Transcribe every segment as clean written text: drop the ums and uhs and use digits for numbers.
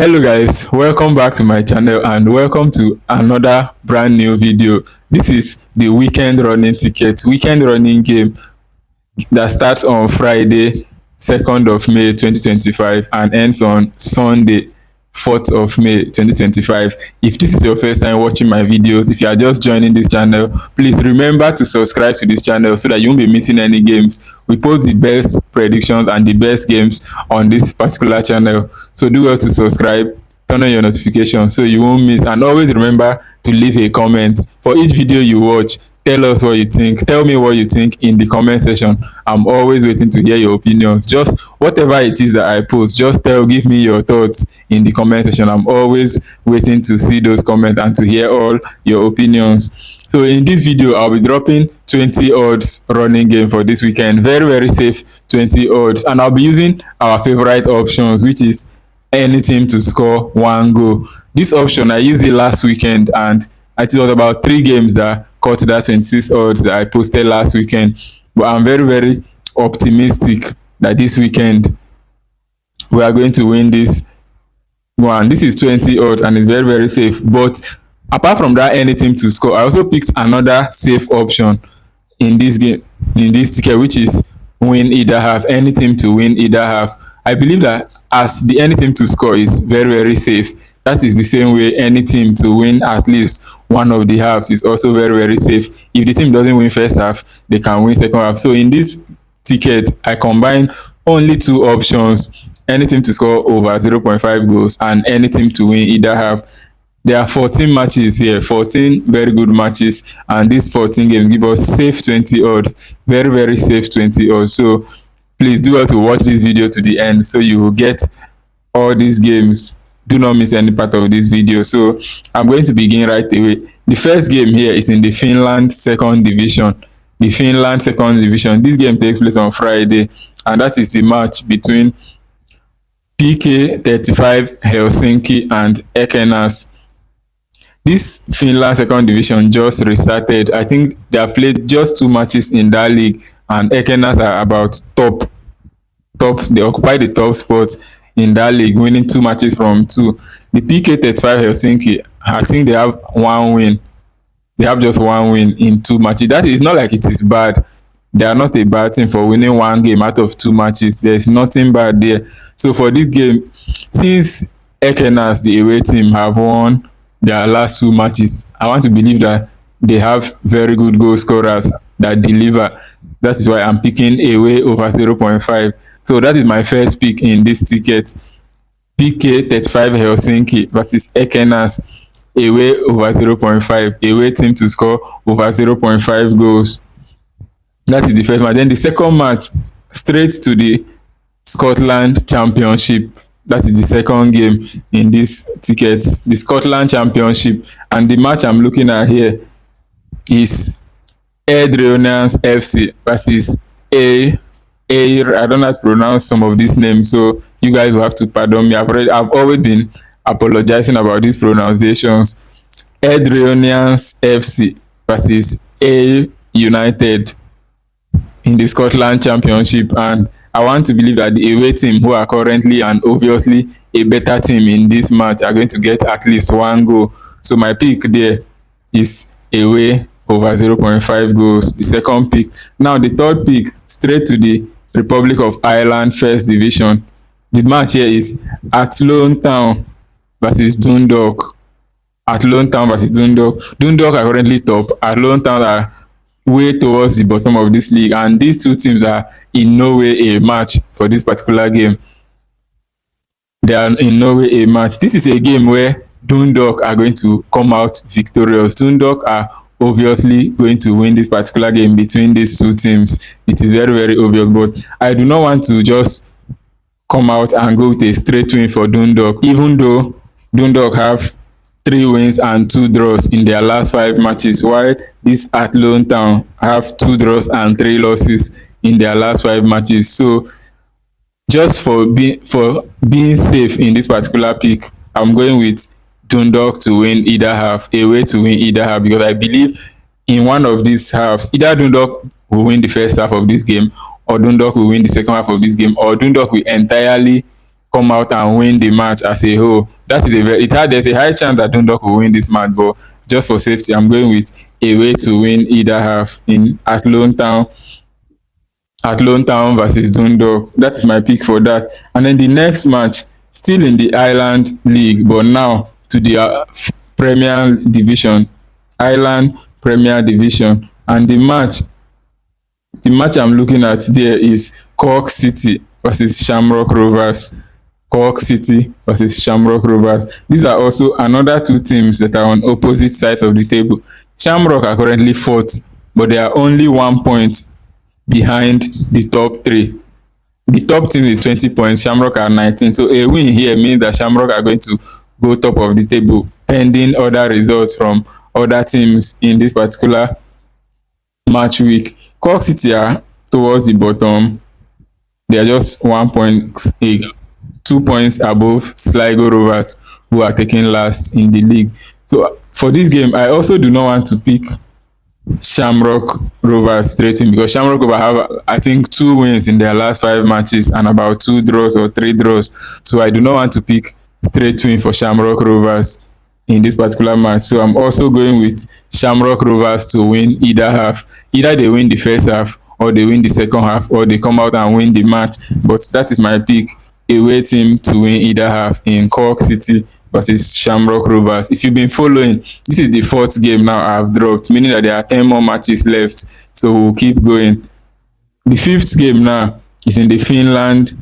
Hello guys, welcome back to my channel and welcome to another brand new video. This is the weekend running ticket, weekend running game that starts on Friday 2nd of May 2025 and ends on Sunday 4th of May 2025. If this is your first time watching my videos, if you are just joining this channel, please remember to subscribe to this channel so that you won't be missing any games. We post the best predictions and the best games on this particular channel. So do well to subscribe, turn on your notifications so you won't miss, and always remember to leave a comment for each video you watch. Tell us what you think. Tell me what you think in the comment section. I'm always waiting to hear your opinions. Just whatever it is that I post, just give me your thoughts in the comment section. I'm always waiting to see those comments and to hear all your opinions. So in this video, I'll be dropping 20 odds running game for this weekend. Very safe 20 odds, and I'll be using our favorite options, which is any team to score one goal. This option I used it last weekend, and it was about 3 games that caught that 26 odds that I posted last weekend. But I'm very optimistic that this weekend we are going to win this one. This is 20 odds and it's very safe. But apart from that any team to score, I also picked another safe option in this game, in this ticket, which is win either half, any team to win either half. I believe that as the any team to score is very safe, that is the same way any team to win at least one of the halves is also very safe. If the team doesn't win first half, they can win second half. So in this ticket, I combine only 2 options: any team to score over 0.5 goals and any team to win either half. There are 14 matches here, 14 very good matches, and these 14 games give us safe 20 odds, very safe 20 odds. So please do well to watch this video to the end so you will get all these games. Do not miss any part of this video. So I'm going to begin right away. The first game here is in the Finland second division. The Finland second division. This game takes place on Friday, and that is the match between PK35 Helsinki and Ekenas. This Finland second division just restarted. I think they have played just 2 matches in that league, and Ekenas are about top. They occupy the top spot in that league, winning 2 matches from 2. The PK35 Helsinki, I think they have 1 win. They have just 1 win in 2 matches. That is not like it is bad. They are not a bad team for winning 1 game out of 2 matches. There is nothing bad there. So for this game, since Ekenas, the away team, have won their last 2 matches, I want to believe that they have very good goal scorers that deliver. That is why I'm picking away over 0.5. So that is my first pick in this ticket. PK35 Helsinki versus Ekenas, away over 0.5. Away team to score over 0.5 goals. That is the first match. Then the second match, straight to the Scotland Championship. That is the second game in this ticket, the Scotland Championship. And the match I'm looking at here is Airdrieonians FC versus I don't know how to pronounce some of these names, so you guys will have to pardon me. I've always been apologizing about these pronunciations. Airdrieonians FC versus A United in the Scotland Championship, and I want to believe that the away team, who are currently and obviously a better team in this match, are going to get at least 1 goal. So my pick there is away over 0.5 goals, the second pick. Now the third pick, straight to the Republic of Ireland first division. The match here is Athlone Town versus Dundalk. Athlone Town versus Dundalk. Dundalk are currently top. Athlone Town are way towards the bottom of this league, and these 2 teams are in no way a match for this particular game. They are in no way a match. This is a game where Dundalk are going to come out victorious. Dundalk are obviously going to win this particular game between these 2 teams. It is very obvious, but I do not want to just come out and go with a straight win for Dundalk, even though Dundalk have 3 wins and 2 draws in their last 5 matches, while this Athlone Town have 2 draws and 3 losses in their last 5 matches. So just for being safe in this particular pick, I'm going with Dundalk to win either half, away to win either half, because I believe in one of these halves, either Dundalk will win the first half of this game, or Dundalk will win the second half of this game, or Dundalk will entirely come out and win the match as a whole. That is a very there's a high chance that Dundalk will win this match, but just for safety, I'm going with away to win either half in at Lone Town versus Dundalk. That is my pick for that. And then the next match, still in the Island League, but now to the Premier Division, Island Premier Division, and the match I'm looking at there is Cork City versus Shamrock Rovers. Cork City versus Shamrock Rovers. These are also another two teams that are on opposite sides of the table. Shamrock are currently fourth, but they are only 1 point behind the top three. The top team is 20 points, Shamrock are 19. So a win here means that Shamrock are going to go top of the table, pending other results from other teams in this particular match week. Cork City are towards the bottom. They are just 2 points above Sligo Rovers, who are taking last in the league. So for this game, I also do not want to pick Shamrock Rovers straight in, because Shamrock Rovers have, I think, 2 wins in their last 5 matches and about 2 draws or 3 draws. So I do not want to pick straight win for Shamrock Rovers in this particular match. So I'm also going with Shamrock Rovers to win either half. Either they win the first half, or they win the second half, or they come out and win the match. But that is my pick. Away team to win either half in Cork City versus Shamrock Rovers. If you've been following, this is the 4th game now I've dropped, meaning that there are 10 more matches left. So we'll keep going. The 5th game now is in the Finland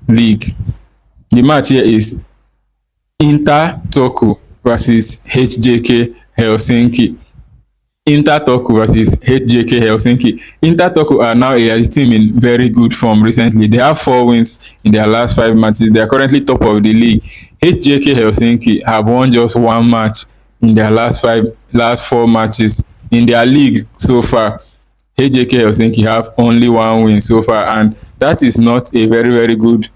League. The match here is Inter Turku versus HJK Helsinki. Inter Turku versus HJK Helsinki. Inter Turku are now a team in very good form recently. They have 4 wins in their last 5 matches. They are currently top of the league. HJK Helsinki have won just 1 match in their last 4 matches. In their league so far, HJK Helsinki have only 1 win so far, and that is not a very, very good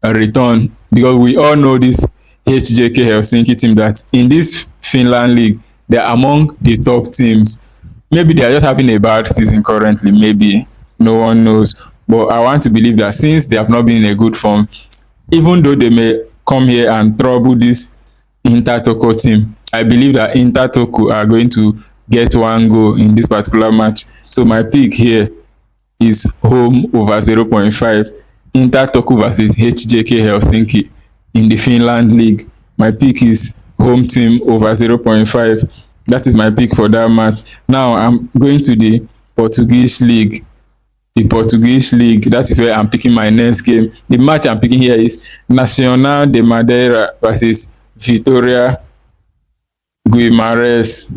return, because we all know this HJK Helsinki team, that in this Finland league, they are among the top teams. Maybe they are just having a bad season currently, maybe, no one knows. But I want to believe that since they have not been in a good form, even though they may come here and trouble this Inter Turku team, I believe that Inter Turku are going to get 1 goal in this particular match. So my pick here is home over 0.5. Inter Turku versus HJK Helsinki in the Finland league. My pick is home team over 0.5. That is my pick for that match. Now I'm going to the Portuguese league. The Portuguese league, that is where I'm picking my next game. The match I'm picking here is Nacional de Madeira versus Vitória Guimarães.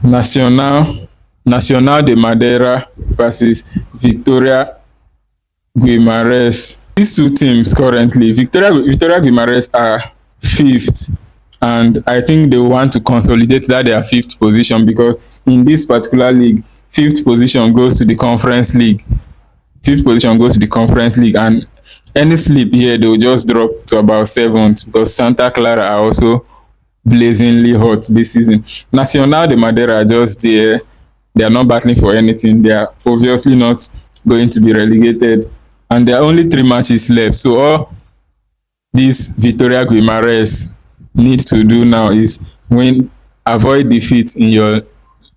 Nacional de Madeira versus Vitória Guimarães. These two teams currently, Vitória Guimarães are 5th, and I think they want to consolidate that their 5th position, because in this particular league, 5th position goes to the Conference League. 5th position goes to the Conference League, and any slip here, they will just drop to about 7th, because Santa Clara are also blazingly hot this season. Nacional de Madeira are just there. They are not battling for anything. They are obviously not going to be relegated, and there are only 3 matches left. So all this Vitória Guimarães need to do now is avoid defeat in your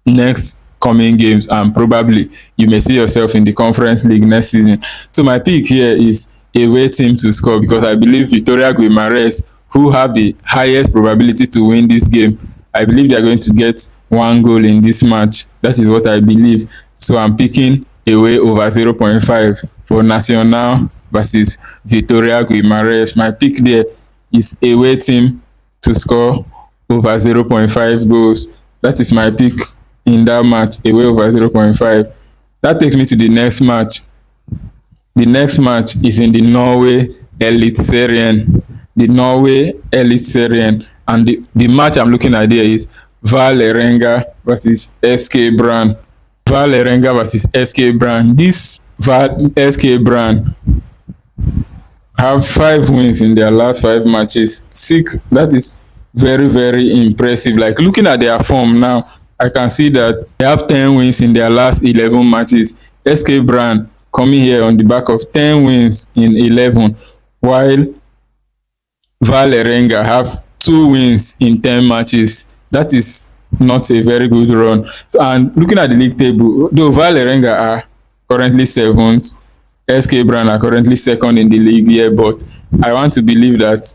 next coming games, and probably you may see yourself in the Conference League next season. So my pick here is away team to score, because I believe Vitória Guimarães, who have the highest probability to win this game, I believe they are going to get 1 goal in this match. That is what I believe. So I'm picking away over 0.5 for Nacional versus Vitória Guimarães. My pick there is away team to score over 0.5 goals. That is my pick in that match, away over 0.5. That takes me to the next match. The next match is in the Norway Eliteserien. The Norway Eliteserien. And the match I'm looking at there is Vålerenga versus SK Brann. Vålerenga versus SK Brann. This SK Brann have 5 wins in their last 5 matches. 6, that is very, very impressive. Like, looking at their form now, I can see that they have 10 wins in their last 11 matches. SK Brann coming here on the back of 10 wins in 11, while Valerenga have 2 wins in 10 matches. That is not a very good run. So, and looking at the league table, though Valerenga are currently seventh, SK Brand are currently second in the league here, but I want to believe that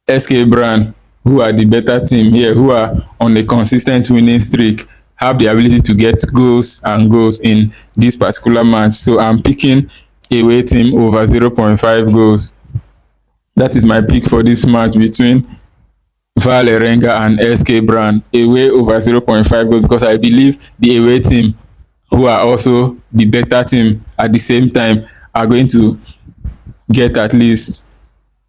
SK Brand, who are the better team here, who are on a consistent winning streak, have the ability to get goals and goals in this particular match. So I'm picking away team over 0.5 goals. That is my pick for this match between Valerenga and SK Brand. Away over 0.5 goals, because I believe the away team, who are also the better team at the same time, are going to get at least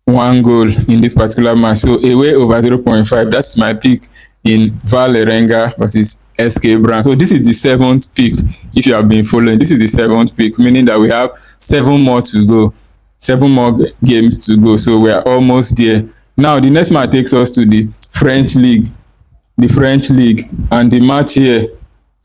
1 goal in this particular match. So away over 0.5, that's my pick in Valerenga versus SK Brand. So this is the seventh pick. If you have been following, this is the seventh pick, meaning that we have 7 more to go, 7 more games to go. So we are almost there. Now the next match takes us to the French League. The French League, and the match here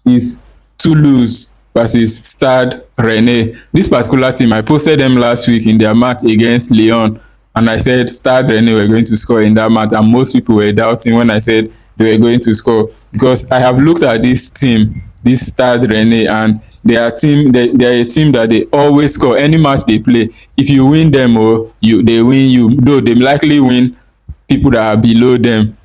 is Toulouse versus Stade Rennais. This particular team, I posted them last week in their match against Lyon, and I said Stade Rennais were going to score in that match, and most people were doubting when I said they were going to score, because I have looked at this team, this Stade Rennais, and they are a team that they always score any match they play. If you win them, or they win you, though they likely win people that are below them,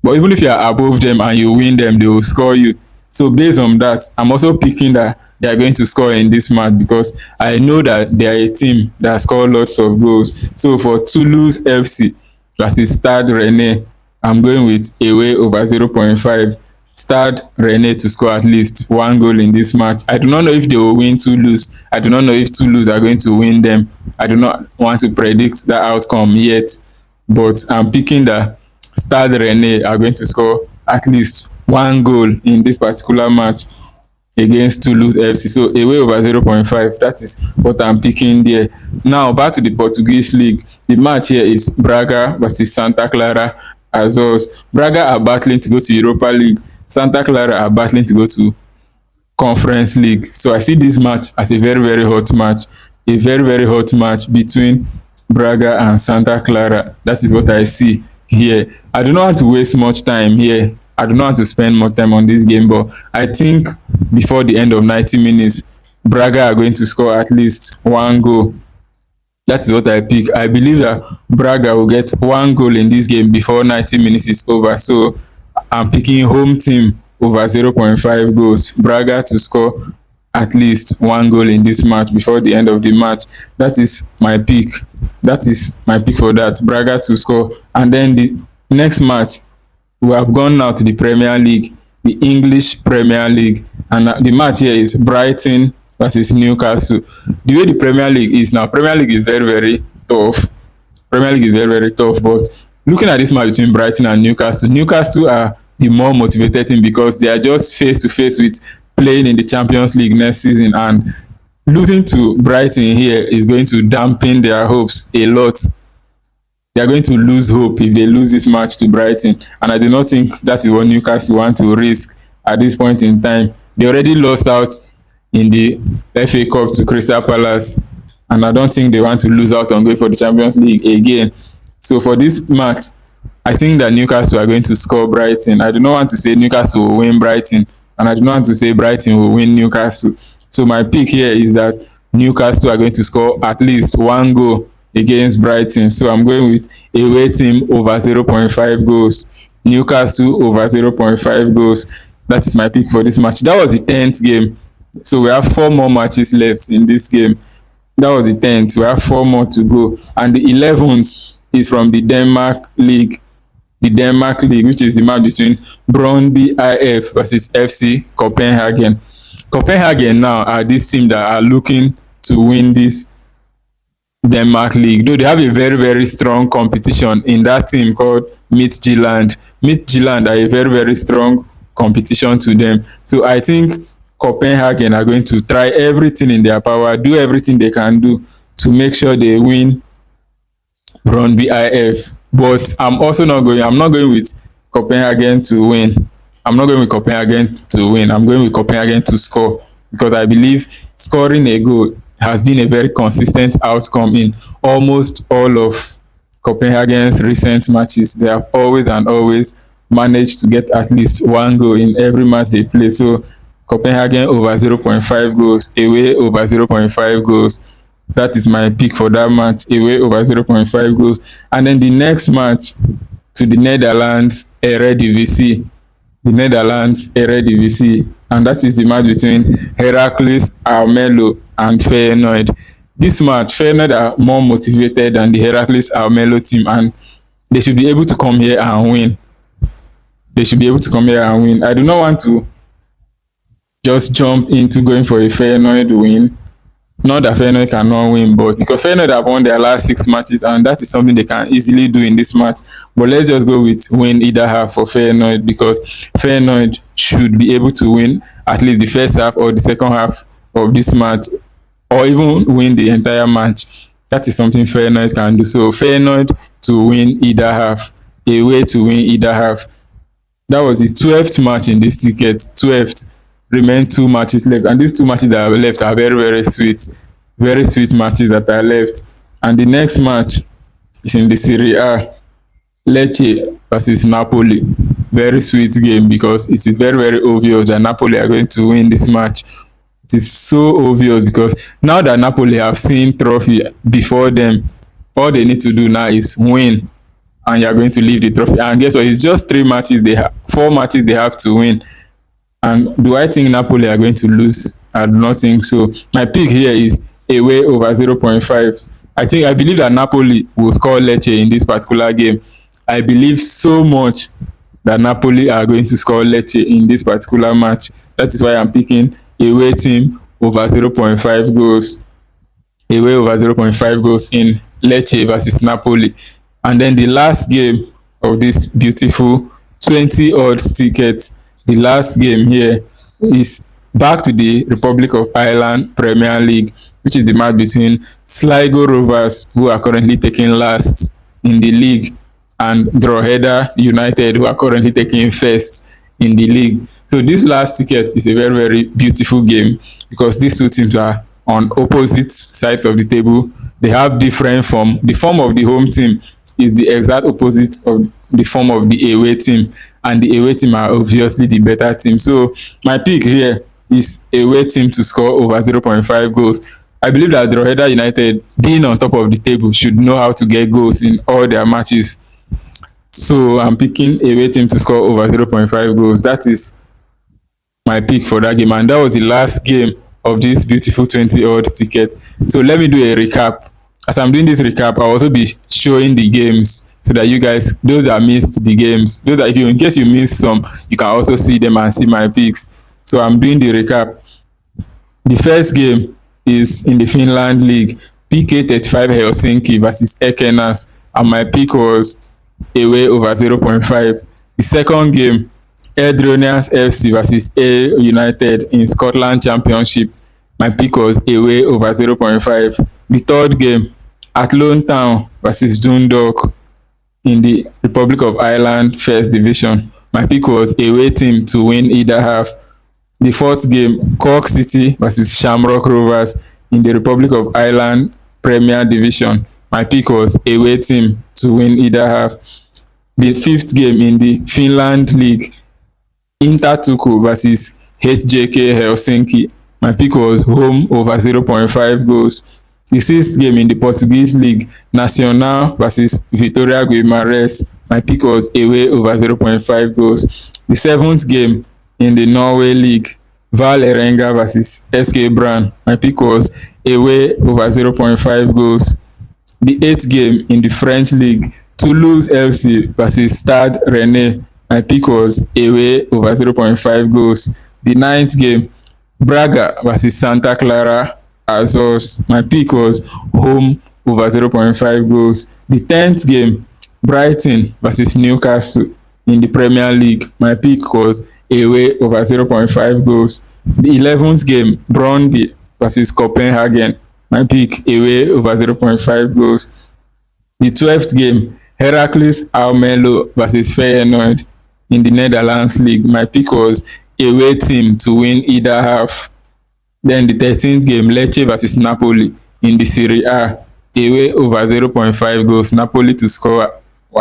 but even if you are above them and you win them, they will score you. So based on that, I'm also picking that they are going to score in this match, because I know that they are a team that score lots of goals. So for Toulouse FC versus Stade Rennais, I'm going with away over 0.5. Stade Rennais to score at least 1 goal in this match. I do not know if they will win Toulouse. I do not know if Toulouse are going to win them. I do not want to predict the outcome yet, but I'm picking that Stade Rennais are going to score at least 1 goal in this particular match against Toulouse FC. So away over 0.5, that is what I'm picking there. Now back to the Portuguese league. The match here is Braga versus Santa Clara Azores. Braga are battling to go to Europa League. Santa Clara are battling to go to Conference League. So I see this match as a very, very hot match. A very, very hot match between Braga and Santa Clara. That is what I see here. I do not want to waste much time here. I do not want to spend more time on this game, but I think before the end of 90 minutes, Braga are going to score at least 1 goal. That is what I pick. I believe that Braga will get 1 goal in this game before 90 minutes is over. So I'm picking home team over 0.5 goals. Braga to score at least 1 goal in this match before the end of the match. That is my pick. That is my pick for that. Braga to score. And then the next match, we have gone now to the Premier League, the English Premier League, and the match here is Brighton versus Newcastle. The way the Premier League is now, Premier League is very, very tough. Premier League is very, very tough. But looking at this match between Brighton and Newcastle, Newcastle are the more motivated team, because they are just face to face with playing in the Champions League next season, and losing to Brighton here is going to dampen their hopes a lot. They are going to lose hope if they lose this match to Brighton, and I do not think that is what Newcastle want to risk at this point in time. They already lost out in the FA Cup to Crystal Palace, and I don't think they want to lose out on going for the Champions League again. So for this match, I think that Newcastle are going to score Brighton. I do not want to say Newcastle will win Brighton, and I do not want to say Brighton will win Newcastle. So my pick here is that Newcastle are going to score at least 1 goal against Brighton. So I'm going with away team over 0.5 goals. Newcastle over 0.5 goals. That is my pick for this match. That was the 10th game. So we have 4 more matches left in this game. That was the 10th. We have 4 more to go. And the 11th is from the Denmark League. The Denmark League, which is the match between Brøndby IF versus FC Copenhagen. Copenhagen now are this team that are looking to win this Denmark League, though they have a very, very strong competition in that team called Midtjylland. Midtjylland are a very, very strong competition to them. So I think Copenhagen are going to try everything in their power, do everything they can do to make sure they win Brøndby IF. But I'm not going with Copenhagen to win. I'm not going with Copenhagen to win. I'm going with Copenhagen to score. because I believe scoring a goal has been a very consistent outcome in almost all of Copenhagen's recent matches. They have always and always managed to get at least one goal in every match they play. So Copenhagen over 0.5 goals, away over 0.5 goals. That is my pick for that match, away over 0.5 goals. And then the next match to the Netherlands Eredivisie, the Netherlands Eredivisie, and that is the match between Heracles Almelo and Feyenoord. This match, Feyenoord are more motivated than the Heracles Almelo team, and they should be able to come here and win. They should be able to come here and win. I do not want to just jump into going for a Feyenoord win. Not that Feyenoord cannot win, but because Feyenoord have won their last 6 matches, and that is something they can easily do in this match. But let's just go with win either half for Feyenoord, because Feyenoord should be able to win at least the first half or the second half of this match, or even win the entire match. That is something Feyenoord can do. So Feyenoord to win either half, away to win either half. That was the 12th match in this ticket. 12th. Remain 2 matches left, and these 2 matches that are left are very sweet matches that are left. And the next match is in the Serie A, Lecce versus Napoli. Very sweet game, because it is very obvious that Napoli are going to win this match. It is so obvious, because now that Napoli have seen trophy before them, all they need to do now is win, and you are going to leave the trophy. And guess what? It's just 3 matches. 4 matches they have to win. And do I think Napoli are going to lose? I do not think so. My pick here is away over 0.5. I believe that Napoli will score Lecce in this particular game. I believe so much that Napoli are going to score Lecce in this particular match. That is why I'm picking away team over 0.5 goals. Away over 0.5 goals in Lecce versus Napoli. And then the last game of this beautiful 20 odds ticket, the last game here, is back to the Republic of Ireland Premier League, which is the match between Sligo Rovers, who are currently taking last in the league, and Drogheda United, who are currently taking first in the league. So this last ticket is a very beautiful game, because these two teams are on opposite sides of the table. They have different form. The form of the home team is the exact opposite of the form of the away team, and the away team are obviously the better team. So my pick here is away team to score over 0.5 goals. I believe that Drogheda United, being on top of the table, should know how to get goals in all their matches. So I'm picking away team to score over 0.5 goals. That is my pick for that game, and that was the last game of this beautiful 20 odd ticket. So let me do a recap. As I'm doing this recap, I'll also be showing the games, so that you guys, those that missed the games, those that, if you, in case you missed some, you can also see them and see my picks. So I'm doing the recap. The first game is in the Finland League, PK35 Helsinki versus Ekenas, and my pick was away over 0.5. The second game, Edronians FC versus A United in Scotland Championship, my pick was away over 0.5. The third game, Athlone Town versus Dundalk in the Republic of Ireland First Division, my pick was away team to win either half. The fourth game, Cork City versus Shamrock Rovers in the Republic of Ireland Premier Division, my pick was away team to win either half. The fifth game in the Finland League, Inter Turku versus HJK Helsinki, my pick was home over 0.5 goals. The sixth game in the Portuguese League, Nacional versus Vitória Guimarães, my pick was away over 0.5 goals. The seventh game in the Norway League, Val Erenga versus SK Brann, my pick was away over 0.5 goals. The eighth game in the French League, Toulouse FC versus Stade Rennais, my pick was away over 0.5 goals. The ninth game, Braga versus Santa Clara Azores, my pick was home over 0.5 goals. The 10th game, Brighton versus Newcastle in the Premier League, my pick was away over 0.5 goals. The 11th game, Brøndby versus Copenhagen, my pick away over 0.5 goals. The 12th game, Heracles Almelo versus Feyenoord in the Netherlands League, my pick was away team to win either half. Then the 13th game, Lecce versus Napoli in the Serie A, away over 0.5 goals, Napoli to score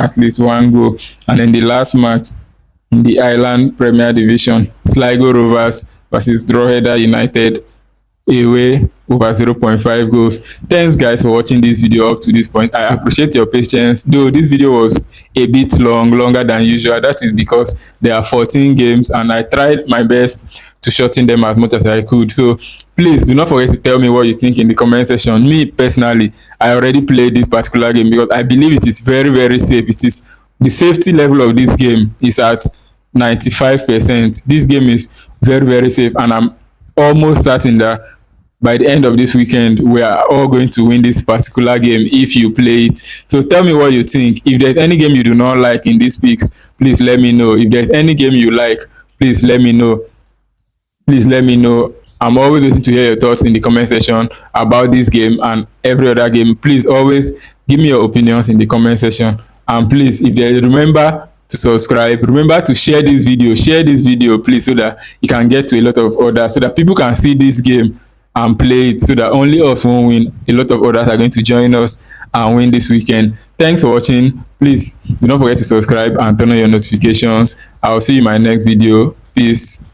at least one goal. And then the last match in the Ireland Premier Division, Sligo Rovers versus Drogheda United, away over 0.5 goals. Thanks guys for watching this video up to this point. I appreciate your patience, though this video was a bit longer than usual. That is because there are 14 games and I tried my best to shorten them as much as I could. So please do not forget to tell me what you think in the comment section. Me personally, I already played this particular game because I believe it is very safe. It is, the safety level of this game is at 95%. This game is very safe, and I'm almost certain that by the end of this weekend we are all going to win this particular game if you play it. So tell me what you think. If there's any game you do not like in these picks, please let me know. If there's any game you like, please let me know. I'm always waiting to hear your thoughts in the comment section about this game and every other game. Please always give me your opinions in the comment section. And please, if there, remember to subscribe, remember to share this video, please, so that it can get to a lot of others, so that people can see this game and play it, so that only us won't win. A lot of others are going to join us and win this weekend. Thanks for watching. Please do not forget to subscribe and turn on your notifications. I'll see you in my next video. Peace.